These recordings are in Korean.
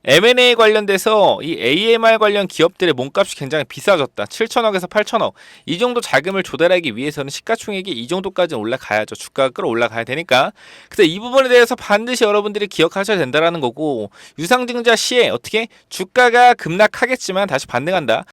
M&A 관련돼서 이 AMR 관련 기업들의 몸값이 굉장히 비싸졌다. 7천억에서 8천억. 이 정도 자금을 조달하기 위해서는 시가총액이 이 정도까지는 올라가야죠. 주가가 끌어올라가야 되니까. 그래서 이 부분에 대해서 반드시 여러분들이 기억하셔야 된다라는 거고, 유상증자 시에 어떻게 주가가 급락하겠지만 다시 반등한다.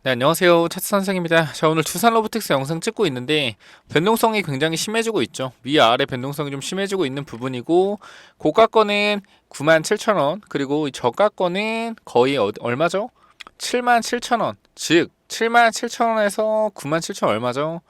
네, 안녕하세요. 차트 선생입니다. 자, 오늘 두산 로보틱스 영상 찍고 있는데 변동성이 굉장히 심해지고 있죠. 위아래 변동성이 좀 심해지고 있는 부분이고, 고가권은 97,000원, 그리고 저가권은 거의 얼마죠? 77,000원. 즉 77,000원에서 97,000원 얼마죠?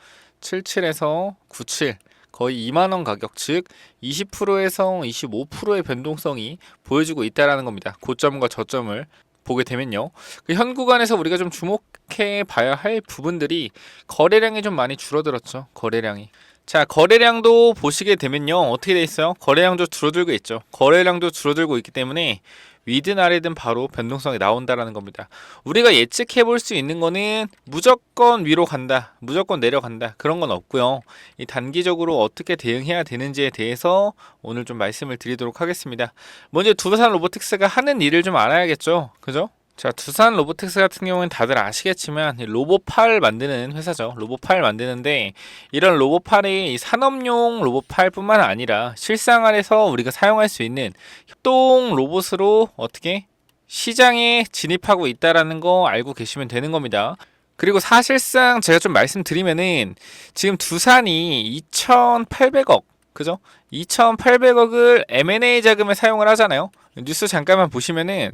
77에서 97. 거의 2만원 가격, 즉 20%에서 25%의 변동성이 보여주고 있다는 겁니다. 고점과 저점을 보게 되면요. 현 구간에서 우리가 좀 주목해 봐야 할 부분들이, 거래량이 좀 많이 줄어들었죠. 거래량이. 자, 거래량도 보시게 되면요. 어떻게 돼 있어요? 거래량도 줄어들고 있죠. 거래량도 줄어들고 있기 때문에 위든 아래든 바로 변동성이 나온다라는 겁니다. 우리가 예측해 볼 수 있는 거는 무조건 위로 간다, 무조건 내려간다, 그런 건 없고요. 이 단기적으로 어떻게 대응해야 되는지에 대해서 오늘 좀 말씀을 드리도록 하겠습니다. 먼저 두산 로보틱스가 하는 일을 좀 알아야겠죠. 그죠? 자, 두산 로보틱스 같은 경우는 다들 아시겠지만 로봇팔 만드는 회사죠. 로봇팔 만드는데, 이런 로봇팔이 산업용 로봇팔뿐만 아니라 실생활에서 우리가 사용할 수 있는 협동 로봇으로 어떻게 시장에 진입하고 있다라는 거 알고 계시면 되는 겁니다. 그리고 사실상 제가 좀 말씀드리면은, 지금 두산이 2,800억, 그죠? 2,800억을 M&A 자금에 사용을 하잖아요. 뉴스 잠깐만 보시면은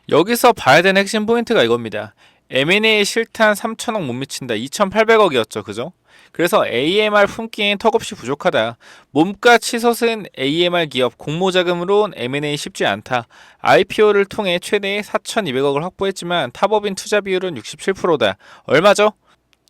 여기서 봐야 되는 핵심 포인트가 이겁니다. M&A 실탄 3천억 못 미친다. 2,800억이었죠. 그죠? 그래서 AMR 품기엔 턱없이 부족하다. 몸값 치솟은 AMR 기업 공모자금으론 M&A 쉽지 않다. IPO를 통해 최대 4,200억을 확보했지만 탑업인 투자 비율은 67%다. 얼마죠?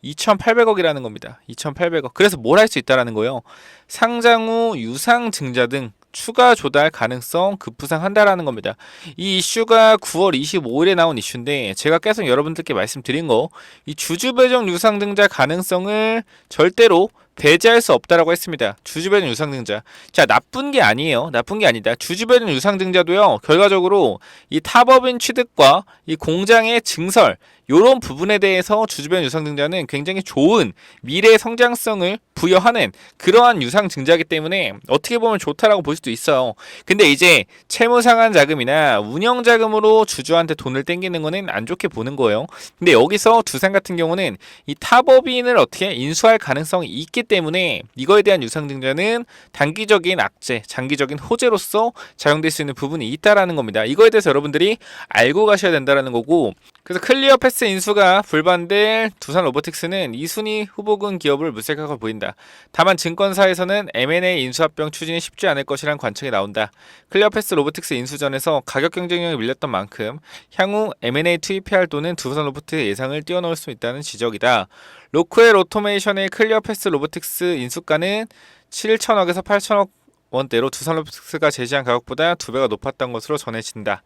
2,800억이라는 겁니다. 2,800억. 그래서 뭘 할 수 있다라는 거예요. 상장 후 유상 증자 등 추가 조달 가능성 급부상한다라는 겁니다. 이 이슈가 9월 25일에 나온 이슈인데, 제가 계속 여러분들께 말씀드린 거, 이 주주 배정 유상 증자 가능성을 절대로 배제할 수 없다라고 했습니다. 주주 배정 유상 증자. 자, 나쁜 게 아니에요. 나쁜 게 아니다. 주주 배정 유상 증자도요, 결과적으로 이 탑업인 취득과 이 공장의 증설, 이런 부분에 대해서 주주변 유상증자는 굉장히 좋은 미래 성장성을 부여하는 그러한 유상증자이기 때문에 어떻게 보면 좋다라고 볼 수도 있어요. 근데 이제 채무상환 자금이나 운영 자금으로 주주한테 돈을 땡기는 거는 안 좋게 보는 거예요. 근데 여기서 두산 같은 경우는 이 탑업인을 어떻게 인수할 가능성이 있기 때문에 이거에 대한 유상증자는 단기적인 악재, 장기적인 호재로서 작용될 수 있는 부분이 있다라는 겁니다. 이거에 대해서 여러분들이 알고 가셔야 된다라는 거고, 그래서 클리어 패스 인수가 불반될 두산 로보틱스는 2순위 후보군 기업을 물색하고 보인다. 다만 증권사에서는 M&A 인수합병 추진이 쉽지 않을 것이란 관측이 나온다. 클리어 패스 로보틱스 인수전에서 가격 경쟁력이 밀렸던 만큼 향후 M&A 투입해야 할 돈은 두산 로보틱스의 예상을 뛰어넘을 수 있다는 지적이다. 로크웰 오토메이션의 클리어 패스 로보틱스 인수가는 7천억에서 8천억 원대로 두산 로보틱스가 제시한 가격보다 2배가 높았던 것으로 전해진다.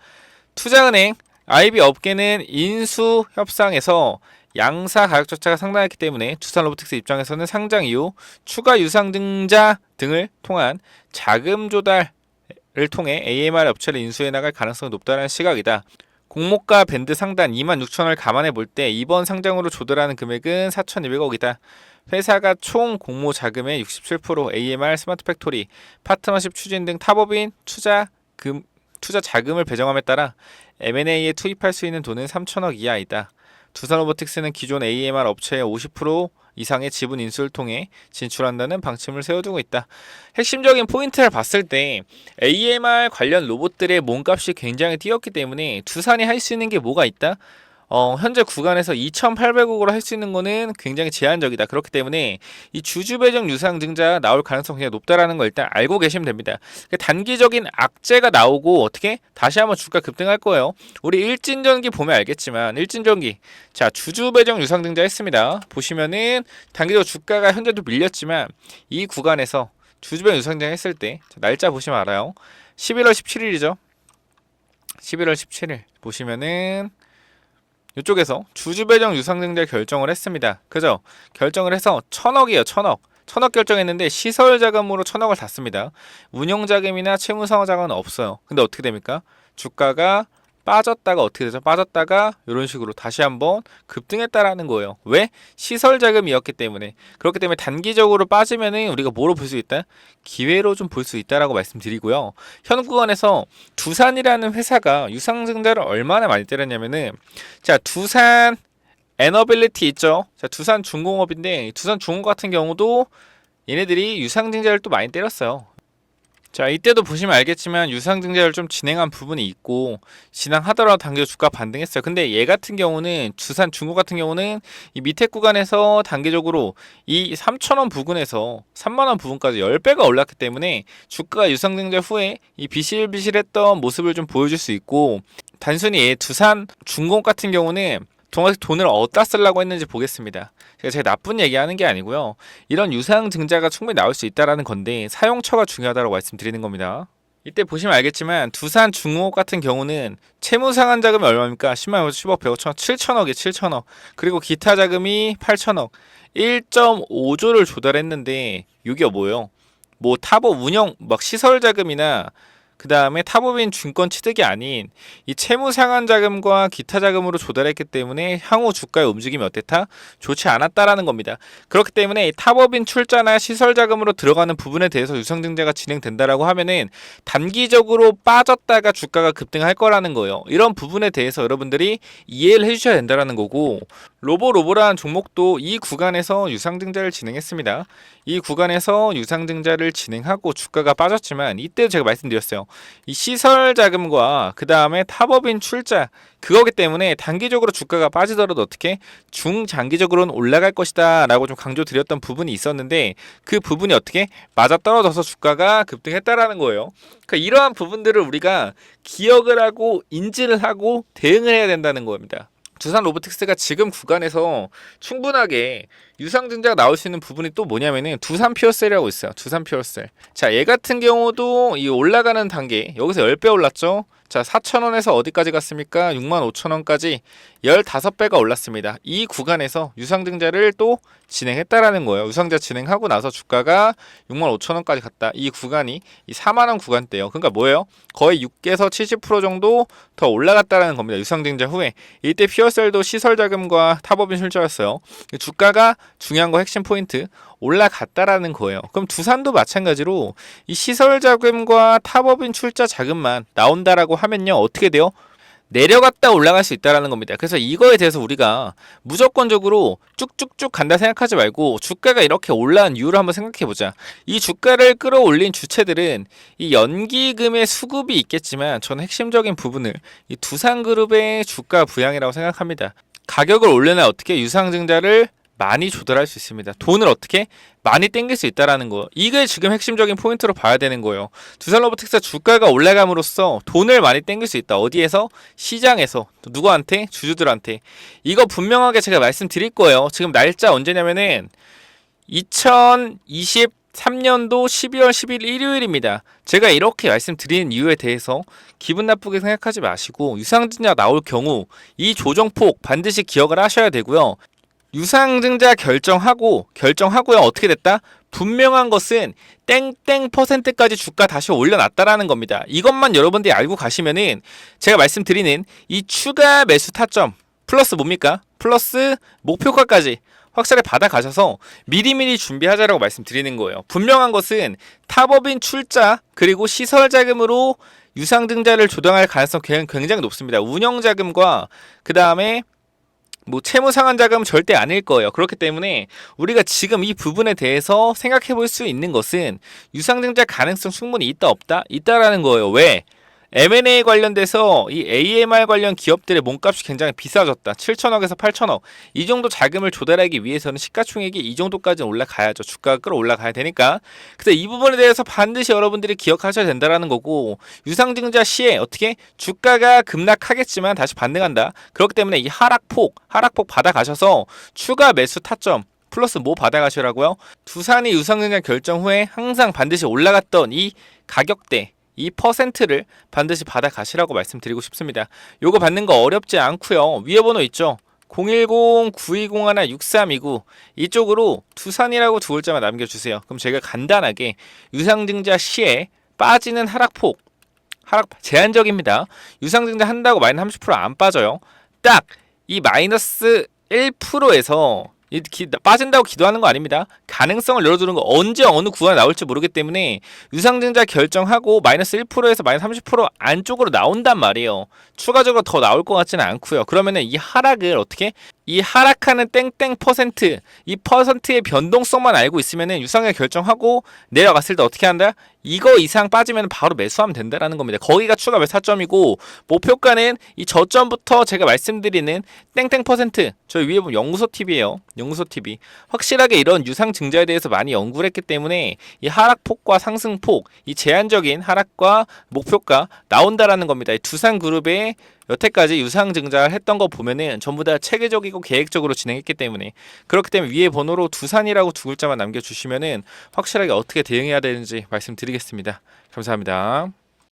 투자은행 IB 업계는 인수 협상에서 양사 가격 적차가 상당했기 때문에 두산 로보틱스 입장에서는 상장 이후 추가 유상증자 등을 통한 자금 조달을 통해 AMR 업체를 인수해 나갈 가능성이 높다는 시각이다. 공모가 밴드 상단 26,000원을 감안해 볼 때 이번 상장으로 조달하는 금액은 4,200억이다. 회사가 총 공모 자금의 67%, AMR, 스마트 팩토리, 파트너십 추진 등 탑업인 투자 자금을 배정함에 따라 M&A에 투입할 수 있는 돈은 3천억 이하이다. 두산 로보틱스는 기존 AMR 업체의 50% 이상의 지분 인수를 통해 진출한다는 방침을 세워두고 있다. 핵심적인 포인트를 봤을 때 AMR 관련 로봇들의 몸값이 굉장히 뛰었기 때문에 두산이 할 수 있는 게 뭐가 있다? 현재 구간에서 2,800억으로 할 수 있는 거는 굉장히 제한적이다. 그렇기 때문에 이 주주 배정 유상증자가 나올 가능성이 굉장히 높다라는 걸 일단 알고 계시면 됩니다. 단기적인 악재가 나오고 어떻게 다시 한번 주가 급등할 거예요. 우리 일진전기 보면 알겠지만, 일진전기 자, 주주 배정 유상증자 했습니다. 보시면은 단기적으로 주가가 현재도 밀렸지만 이 구간에서 주주 배정 유상증자 했을 때 날짜 보시면 알아요. 11월 17일이죠. 11월 17일 보시면은 이쪽에서 주주배정 유상증자 결정을 했습니다. 그죠? 결정을 해서 1,000억이에요. 1,000억. 1,000억 결정했는데 시설자금으로 1,000억을 다 씁니다. 운영자금이나 채무상환자금은 없어요. 근데 어떻게 됩니까? 주가가 빠졌다가 어떻게 되죠? 빠졌다가 이런 식으로 다시 한번 급등했다라는 거예요. 왜? 시설 자금이었기 때문에. 그렇기 때문에 단기적으로 빠지면은 우리가 뭐로 볼 수 있다? 기회로 좀 볼 수 있다라고 말씀드리고요. 현 구간에서 두산이라는 회사가 유상증자를 얼마나 많이 때렸냐면은 자, 두산 에너빌리티 있죠? 자, 두산중공업인데 두산중공업 같은 경우도 얘네들이 유상증자를 또 많이 때렸어요. 자, 이때도 보시면 알겠지만 유상증자를 좀 진행한 부분이 있고 진행하더라도 단기적으로 주가 반등했어요. 근데 얘 같은 경우는 두산 중국 같은 경우는 이 밑에 구간에서 단기적으로 이 3,000원 부근에서 3만원 부분까지 10배가 올랐기 때문에 주가가 유상증자 후에 이 비실비실했던 모습을 좀 보여줄 수 있고 단순히 얘 두산 중공 같은 경우는 돈을 어디다 쓰려고 했는지 보겠습니다. 제가 나쁜 얘기하는 게 아니고요. 이런 유상증자가 충분히 나올 수 있다는 건데 사용처가 중요하다고 말씀드리는 겁니다. 이때 보시면 알겠지만 두산 중공업 같은 경우는 채무상환 자금이 얼마입니까? 10만 10억 100억 1000억 7천억이에요. 7천억. 그리고 기타 자금이 8천억. 1.5조를 조달했는데 이게 뭐예요? 뭐 타법 운영 막 시설 자금이나 그 다음에 타법인 증권 취득이 아닌 이 채무 상환 자금과 기타 자금으로 조달했기 때문에 향후 주가의 움직임이 어땠다? 좋지 않았다라는 겁니다. 그렇기 때문에 타법인 출자나 시설 자금으로 들어가는 부분에 대해서 유상증자가 진행된다라고 하면은 단기적으로 빠졌다가 주가가 급등할 거라는 거예요. 이런 부분에 대해서 여러분들이 이해를 해주셔야 된다라는 거고 로보라는 종목도 이 구간에서 유상증자를 진행했습니다. 이 구간에서 유상증자를 진행하고 주가가 빠졌지만 이때 제가 말씀드렸어요. 이 시설 자금과 그 다음에 타법인 출자 그거기 때문에 단기적으로 주가가 빠지더라도 어떻게 중장기적으로는 올라갈 것이다 라고 좀 강조드렸던 부분이 있었는데 그 부분이 어떻게 맞아떨어져서 주가가 급등했다라는 거예요. 그러니까 이러한 부분들을 우리가 기억을 하고 인지를 하고 대응을 해야 된다는 겁니다. 두산 로보틱스가 지금 구간에서 충분하게 유상증자가 나올 수 있는 부분이 또 뭐냐면은 두산 퓨어셀이라고 있어요. 두산 퓨어셀. 자, 얘 같은 경우도 이 올라가는 단계 여기서 10배 올랐죠. 자, 4,000원에서 어디까지 갔습니까? 65,000원까지 15배가 올랐습니다. 이 구간에서 유상증자를 또 진행했다라는 거예요. 유상증자 진행하고 나서 주가가 65,000원까지 갔다. 이 구간이 이 4만원 구간대예요. 그러니까 뭐예요? 거의 6에서 70% 정도 더 올라갔다라는 겁니다. 유상증자 후에. 이때 퓨어셀도 시설 자금과 타법인 출자였어요. 주가가 중요한 거 핵심 포인트 올라갔다라는 거예요. 그럼 두산도 마찬가지로 이 시설 자금과 타법인 출자 자금만 나온다라고 하면요. 어떻게 돼요? 내려갔다 올라갈 수 있다라는 겁니다. 그래서 이거에 대해서 우리가 무조건적으로 쭉쭉쭉 간다 생각하지 말고 주가가 이렇게 올라간 이유를 한번 생각해 보자. 이 주가를 끌어올린 주체들은 이 연기금의 수급이 있겠지만 저는 핵심적인 부분을 이 두산그룹의 주가 부양이라고 생각합니다. 가격을 올려놔 어떻게 유상증자를 많이 조달할 수 있습니다. 돈을 어떻게 많이 땡길 수 있다라는 거. 이게 지금 핵심적인 포인트로 봐야 되는 거예요. 두산 로보틱스 주가가 올라감으로써 돈을 많이 땡길 수 있다. 어디에서? 시장에서. 누구한테? 주주들한테. 이거 분명하게 제가 말씀드릴 거예요. 지금 날짜 언제냐면은 2023년도 12월 10일 일요일입니다. 제가 이렇게 말씀드리는 이유에 대해서 기분 나쁘게 생각하지 마시고 유상증자 나올 경우 이 조정폭 반드시 기억을 하셔야 되고요. 유상증자 결정하고요. 어떻게 됐다? 분명한 것은 땡땡 %까지 주가 다시 올려놨다라는 겁니다. 이것만 여러분들이 알고 가시면은 제가 말씀드리는 이 추가 매수 타점 플러스 뭡니까? 플러스 목표가까지 확실히 받아가셔서 미리미리 준비하자라고 말씀드리는 거예요. 분명한 것은 타법인 출자 그리고 시설 자금으로 유상증자를 조정할 가능성이 굉장히 높습니다. 운영자금과 그 다음에 뭐 채무 상환 자금은 절대 아닐 거예요. 그렇기 때문에 우리가 지금 이 부분에 대해서 생각해 볼 수 있는 것은 유상증자 가능성 충분히 있다 없다? 있다라는 거예요. 왜? M&A 관련돼서 이 AMR 관련 기업들의 몸값이 굉장히 비싸졌다. 7천억에서 8천억. 이 정도 자금을 조달하기 위해서는 시가총액이 이 정도까지는 올라가야죠. 주가가 끌어올라가야 되니까. 그래서 이 부분에 대해서 반드시 여러분들이 기억하셔야 된다라는 거고 유상증자 시에 어떻게 주가가 급락하겠지만 다시 반등한다. 그렇기 때문에 이 하락폭 받아가셔서 추가 매수 타점 플러스 뭐 받아가시라고요? 두산이 유상증자 결정 후에 항상 반드시 올라갔던 이 가격대 이 퍼센트를 반드시 받아 가시라고 말씀드리고 싶습니다. 요거 받는 거 어렵지 않고요. 위에 번호 있죠? 010-9201-6329 이쪽으로 두산이라고 두 글자만 남겨주세요. 그럼 제가 간단하게 유상증자 시에 빠지는 하락폭, 제한적입니다. 유상증자 한다고 마이너스 30%안 빠져요. 딱 이 마이너스 1%에서 빠진다고 기도하는 거 아닙니다. 가능성을 열어두는 거, 언제 어느 구간에 나올지 모르기 때문에 유상증자 결정하고 마이너스 1%에서 마이너스 30% 안쪽으로 나온단 말이에요. 추가적으로 더 나올 것 같지는 않고요. 그러면은 이 하락을 어떻게, 이 하락하는 땡땡 퍼센트, 이 퍼센트의 변동성만 알고 있으면은 유상증자 결정하고 내려갔을 때 어떻게 한다? 이거 이상 빠지면 바로 매수하면 된다라는 겁니다. 거기가 추가 매수점이고, 목표가는 이 저점부터 제가 말씀드리는 땡땡 퍼센트, 저희 위에 보면 연구소TV에요. 연구소TV. 확실하게 이런 유상증자에 대해서 많이 연구를 했기 때문에 이 하락폭과 상승폭, 이 제한적인 하락과 목표가 나온다라는 겁니다. 이 두산그룹의 여태까지 유상증자를 했던 거 보면은 전부 다 체계적이고 계획적으로 진행했기 때문에, 그렇기 때문에 위에 번호로 두산이라고 두 글자만 남겨주시면은 확실하게 어떻게 대응해야 되는지 말씀드리겠습니다. 감사합니다.